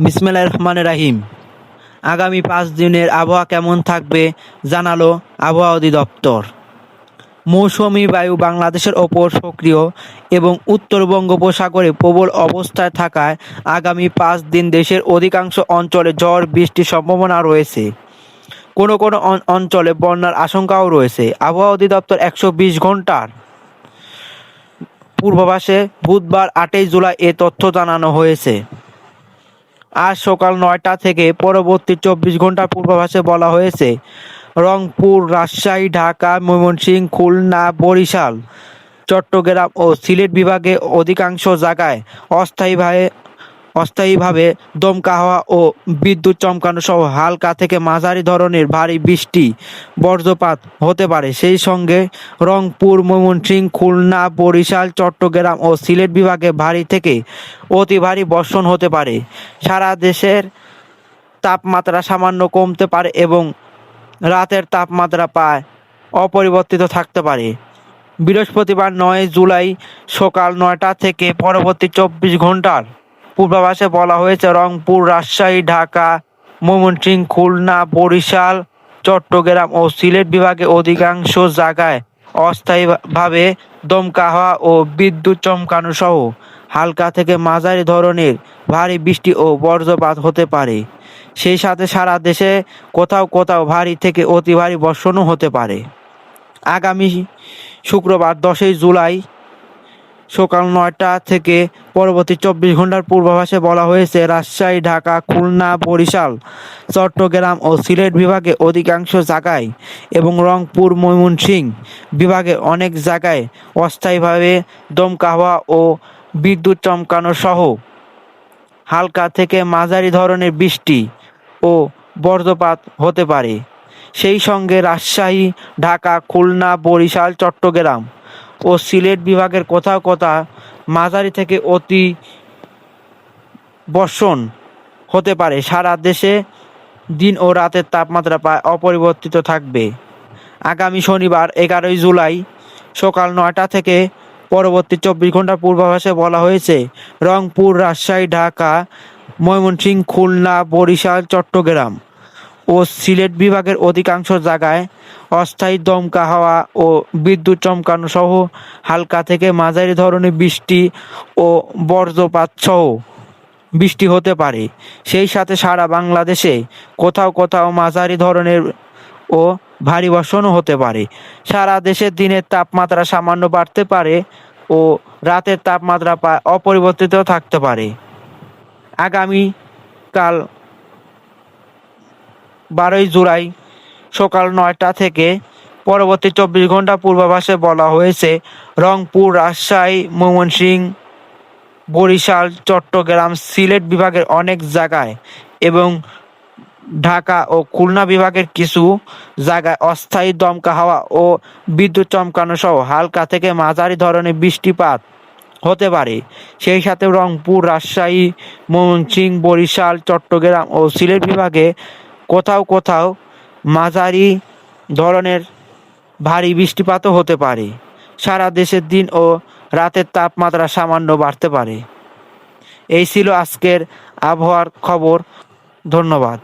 বিসমিল্লাহির রহমানির রহিম। আগামী 5 দিনের আবহাওয়া কেমন থাকবে জানালো আবহাওয়া অধিদপ্তর। মৌসুমী বায়ু বাংলাদেশের ওপর সক্রিয় এবং উত্তর বঙ্গোপসাগরে প্রবল অবস্থায় থাকায় আগামী 5 দিন দেশের অধিকাংশ অঞ্চলে ঝড় বৃষ্টির সম্ভাবনা রয়েছে। কোনো কোনো অঞ্চলে বন্যার আশঙ্কাও রয়েছে। আবহাওয়া অধিদপ্তর 120 ঘন্টার পূর্বাভাসে বুধবার 8 জুলাই এ তথ্য জানানো হয়েছে। আজ সকাল 9টা থেকে পরবর্তী 24 ঘন্টার পূর্বাভাসে বলা হয়েছে, রংপুর, রাজশাহী, ঢাকা, ময়মনসিংহ, খুলনা, বরিশাল, চট্টগ্রাম ও সিলেট বিভাগে অধিকাংশ জায়গায় অস্থায়ীভাবে দমকা হাওয়া ও বিদ্যুৎ চমকানো সহ হালকা থেকে মাঝারি ধরনের ভারী বৃষ্টি, বজ্রপাত হতে পারে। সেই সঙ্গে রংপুর, ময়মনসিংহ, খুলনা, বরিশাল, চট্টগ্রাম ও সিলেট বিভাগে ভারী থেকে অতি ভারী বর্ষণ হতে পারে। সারা দেশের তাপমাত্রা সামান্য কমতে পারে এবং রাতের তাপমাত্রা প্রায় অপরিবর্তিত থাকতে পারে। বৃহস্পতিবার 9 জুলাই সকাল 9টা থেকে পরবর্তী 24 ঘন্টার পূর্বাভাসে বলা হয়েছে, রংপুর, রাজশাহী, ঢাকা, ময়মনসিংহ, খুলনা, বরিশাল, চট্টগ্রাম ও সিলেট বিভাগে অধিকাংশ জায়গায় অস্থায়ীভাবে দমকা হাওয়া ও বিদ্যুৎ চমকানো সহ হালকা থেকে মাঝারি ধরনের ভারী বৃষ্টি ও বজ্রপাত হতে পারে। সেই সাথে সারা দেশে কোথাও কোথাও ভারী থেকে অতি ভারী বর্ষণও হতে পারে। আগামী শুক্রবার 10 জুলাই সকাল 9টা থেকে পরবর্তী 24 ঘন্টার পূর্বাভাসে বলা হয়েছে, রাজশাহী, ঢাকা, খুলনা, বরিশাল, চট্টগ্রাম ও সিলেট বিভাগে অধিকাংশ জায়গায় এবং রংপুর, ময়মনসিংহ বিভাগের অনেক জায়গায় অস্থায়ীভাবে দমকা হাওয়া ও বিদ্যুৎ চমকানো সহ হালকা থেকে মাঝারি ধরনের বৃষ্টি ও বজ্রপাত হতে পারে। সেই সঙ্গে রাজশাহী, ঢাকা, খুলনা, বরিশাল, চট্টগ্রাম ও সিলেট বিভাগের কোথাও কোথাও মাঝারি থেকে অতি বর্ষণ হতে পারে। সারা দেশে দিন ও রাতের তাপমাত্রা প্রায় অপরিবর্তিত থাকবে। আগামী শনিবার 11 জুলাই সকাল 9টা থেকে পরবর্তী 24 ঘন্টার পূর্বাভাসে বলা হয়েছে, রংপুর, রাজশাহী, ঢাকা, ময়মনসিংহ, খুলনা, বরিশাল, চট্টগ্রাম ও সিলেট বিভাগের অধিকাংশ জায়গায় অস্থায়ী দমকা হাওয়া ও বিদ্যুৎ চমকানো সহ হালকা থেকে মাঝারি ধরনের বৃষ্টি ও বজ্রপাত সহ বৃষ্টি হতে পারে। সেই সাথে সারা বাংলাদেশে কোথাও কোথাও মাঝারি ধরনের ও ভারী বর্ষণও হতে পারে। সারা দেশের দিনের তাপমাত্রা সামান্য বাড়তে পারে ও রাতের তাপমাত্রা প্রায় অপরিবর্তিত থাকতে পারে। আগামীকাল 12 জুলাই সকাল 9টা থেকে পরবর্তী 24 ঘন্টা পূর্বাভাসে বলা হয়েছে, রংপুর, রাজশাহী, ময়মনসিংহ, বরিশাল, চট্টগ্রাম, সিলেট বিভাগের অনেক জায়গায় এবং ঢাকা ও খুলনা বিভাগের কিছু জায়গায় অস্থায়ী দমকা হাওয়া ও বিদ্যুৎ চমকানো সহ হালকা থেকে মাঝারি ধরনের বৃষ্টিপাত হতে পারে। সেই সাথে রংপুর, রাজশাহী, ময়মনসিংহ, বরিশাল, চট্টগ্রাম ও সিলেট বিভাগে কোথাও কোথাও মাঝারি ধরনের ভারী বৃষ্টিপাতও হতে পারে। সারা দেশের দিন ও রাতের তাপমাত্রা সামান্য বাড়তে পারে। এই ছিল আজকের আবহাওয়ার খবর। ধন্যবাদ।